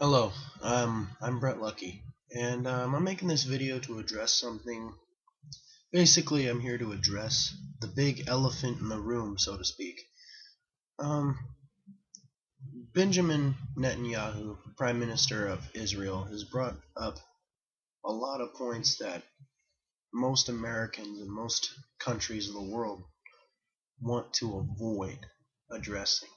Hello, I'm Brett Lucky, and I'm making this video to address something. Basically, I'm here to address the big elephant in the room, so to speak. Um, Benjamin Netanyahu, Prime Minister of Israel, has brought up a lot of points that most Americans and most countries of the world want to avoid addressing.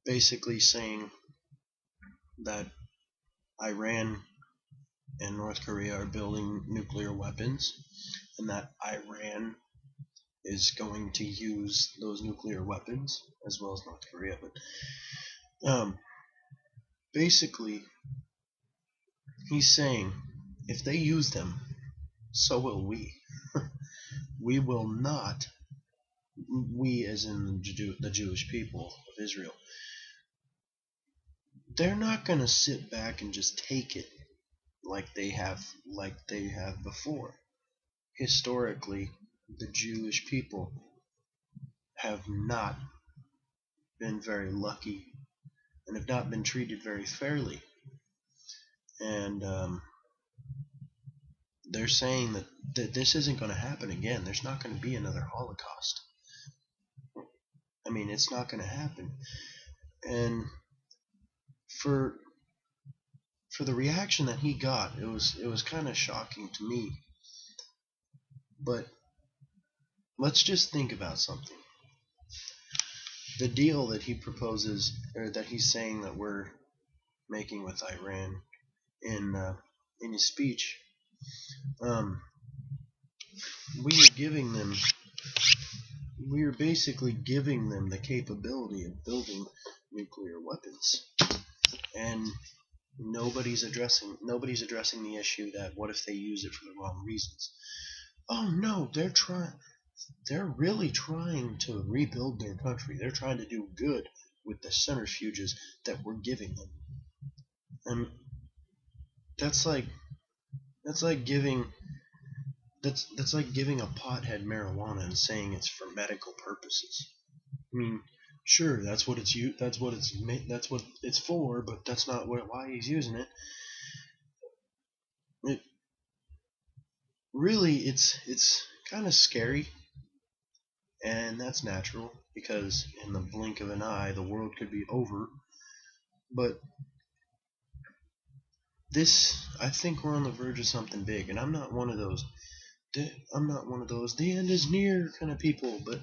Basically saying that Iran and North Korea are building nuclear weapons, and that Iran is going to use those nuclear weapons, as well as North Korea. But basically, he's saying if they use them, so will we. We will not. We, as in the Jewish people of Israel, they're not going to sit back and just take it like they have before. Historically, the Jewish people have not been very lucky and have not been treated very fairly. And they're saying that this isn't going to happen again. There's not going to be another Holocaust. I mean, it's not going to happen. And for the reaction that he got, it was kind of shocking to me. But let's just think about something. The deal that he proposes, or that he's saying that we're making with Iran in his speech, we are basically giving them the capability of building nuclear weapons, and nobody's addressing the issue that what if they use it for the wrong reasons. Oh no, they're really trying to rebuild their country. They're trying to do good with the centrifuges that we're giving them. And that's like giving a pothead marijuana and saying it's for medical purposes. I mean, sure, that's what it's for, but that's not why he's using it. It really, it's kind of scary, and that's natural because in the blink of an eye, the world could be over. But I think we're on the verge of something big, and I'm not one of those. The end is near kind of people, but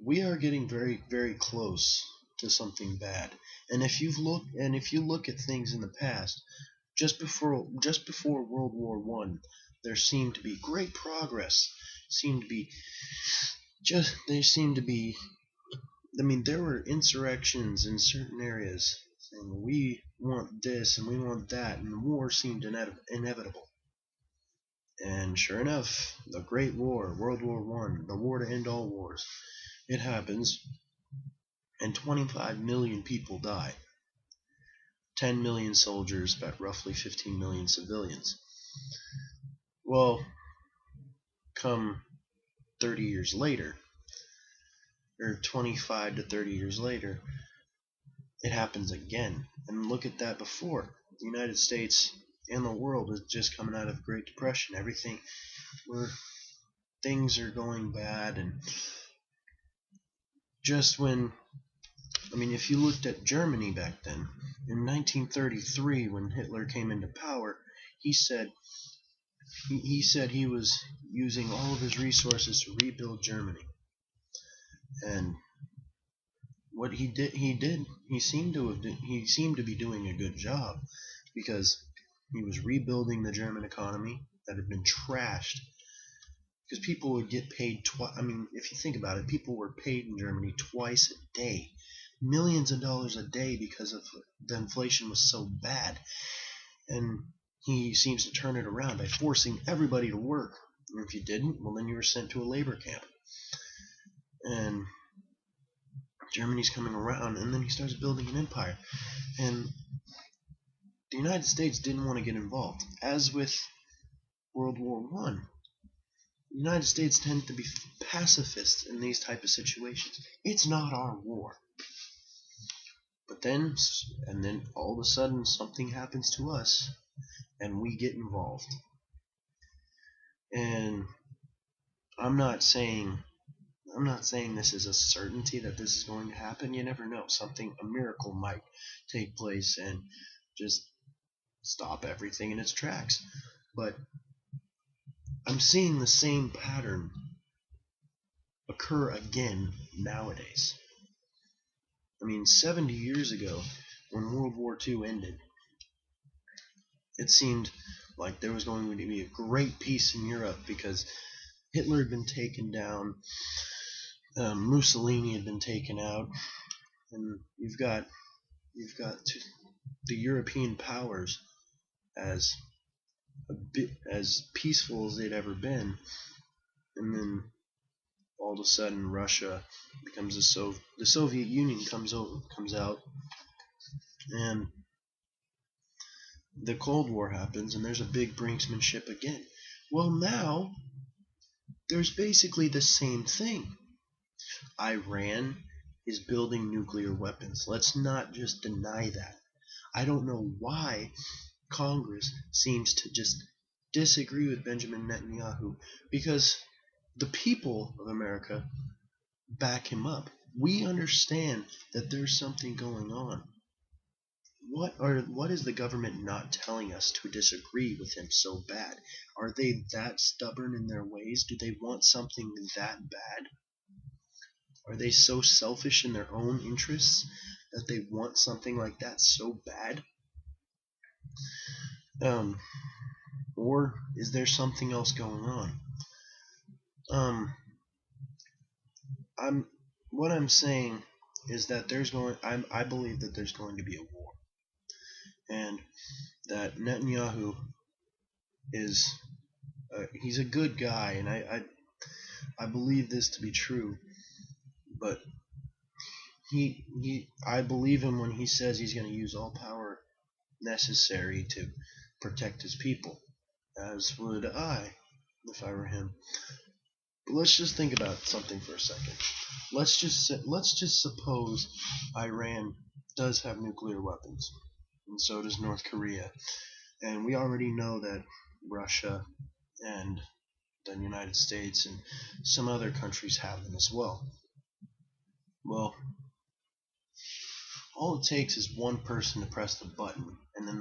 we are getting very, very close to something bad. And if you look at things in the past, just before World War One, there seemed to be great progress. There seemed to be. I mean, there were insurrections in certain areas saying we want this and we want that, and the war seemed inevitable. And sure enough, the Great War, World War One, the war to end all wars, it happens, and 25 million people die. 10 million soldiers, but roughly 15 million civilians. Well, come 30 years later, or 25 to 30 years later, it happens again. And look at that before. The United States and the world is just coming out of the Great Depression. Things are going bad, and just when, I mean, if you looked at Germany back then, in 1933, when Hitler came into power, he said he was using all of his resources to rebuild Germany. And what he seemed to be doing a good job, because he was rebuilding the German economy that had been trashed. Because people would get paid twice. I mean, if you think about it, people were paid in Germany twice a day, millions of dollars a day, because of the inflation was so bad. And he seems to turn it around by forcing everybody to work. And if you didn't, well, then you were sent to a labor camp. And Germany's coming around, and then he starts building an empire. And the United States didn't want to get involved. As with World War One, the United States tend to be pacifists in these type of situations. It's not our war. But then all of a sudden something happens to us and we get involved. And I'm not saying this is a certainty that this is going to happen. You never know. A miracle might take place and just stop everything in its tracks. But I'm seeing the same pattern occur again nowadays. 70 years ago, when World War II ended, it seemed like there was going to be a great peace in Europe because Hitler had been taken down, Mussolini had been taken out, and you've got the European powers as peaceful as they'd ever been, and then all of a sudden Russia becomes the Soviet Union comes out, and the Cold War happens, and there's a big brinksmanship again. Well, now there's basically the same thing. Iran is building nuclear weapons. Let's not just deny that. I don't know why Congress seems to just disagree with Benjamin Netanyahu, because the people of America back him up. We understand that there's something going on. What is the government not telling us to disagree with him so bad? Are they that stubborn in their ways? Do they want something that bad? Are they so selfish in their own interests that they want something like that so bad? Or is there something else going on? What I'm saying is that I believe that there's going to be a war, and that Netanyahu is he's a good guy, and I believe this to be true, but I believe him when he says he's going to use all power necessary to protect his people, as would I if I were him. But let's just think about something for a second. Let's just suppose Iran does have nuclear weapons, and so does North Korea, and we already know that Russia and the United States and some other countries have them as well. Well, all it takes is one person to press the button, and then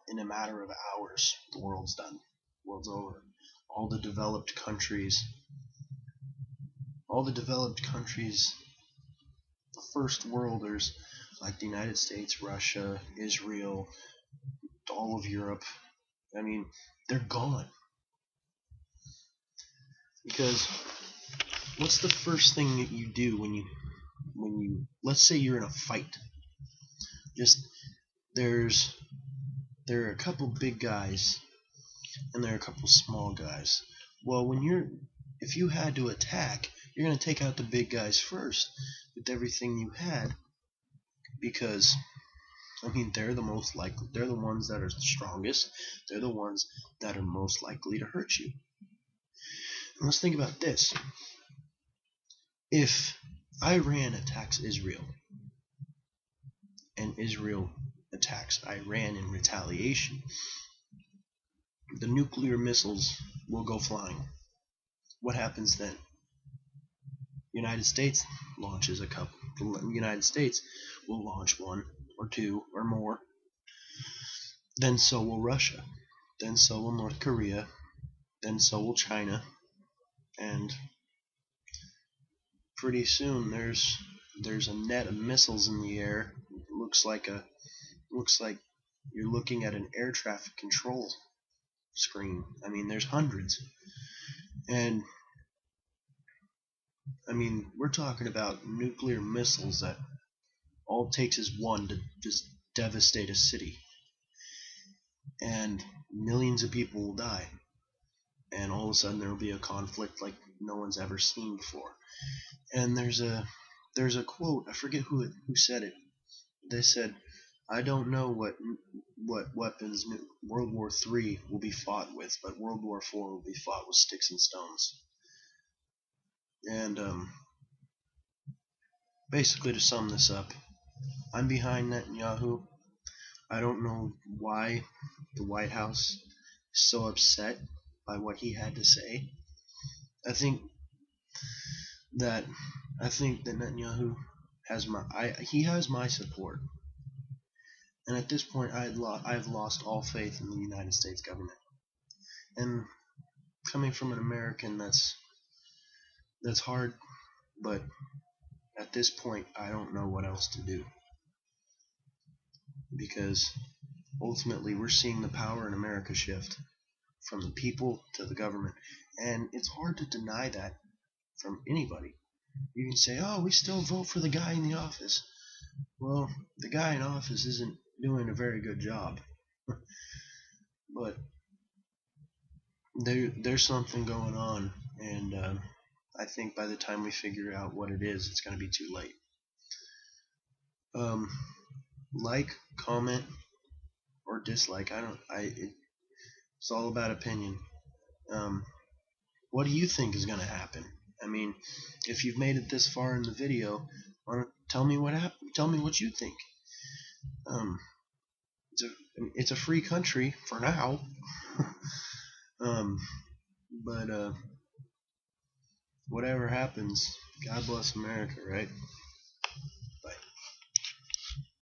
in a matter of hours, the world's done. The world's over. All the developed countries, the first worlders like the United States, Russia, Israel, all of Europe, they're gone. Because what's the first thing that you do when you let's say you're in a fight? There are a couple big guys and there are a couple small guys. Well, if you had to attack, you're going to take out the big guys first with everything you had, because they're the most likely. They're the ones that are the strongest. They're the ones that are most likely to hurt you. And let's think about this. If Iran attacks Israel and Israel attacks Iran in retaliation, the nuclear missiles will go flying. What happens then? United States launches a couple. The United States will launch one or two or more. Then so will Russia. Then so will North Korea. Then so will China. And pretty soon there's a net of missiles in the air. It looks like you're looking at an air traffic control screen. There's hundreds. And we're talking about nuclear missiles that all it takes is one to just devastate a city, and millions of people will die, and all of a sudden there will be a conflict like no one's ever seen before. And there's a quote, I forget who said it. They said, I don't know what weapons World War III will be fought with, but World War IV will be fought with sticks and stones. And basically, to sum this up, I'm behind Netanyahu. I don't know why the White House is so upset by what he had to say. I think that Netanyahu has he has my support, and at this point I've lost all faith in the United States government. And coming from an American, that's hard, but at this point I don't know what else to do, because ultimately we're seeing the power in America shift from the people to the government, and it's hard to deny that from anybody. You can say, oh, we still vote for the guy in the office. Well, the guy in office isn't doing a very good job. But there's something going on, and I think by the time we figure out what it is, it's going to be too late. Like, comment, or dislike. It's all about opinion. What do you think is going to happen? I mean, if you've made it this far in the video, tell me what happened. Tell me what you think. It's a free country for now. But whatever happens, God bless America, right?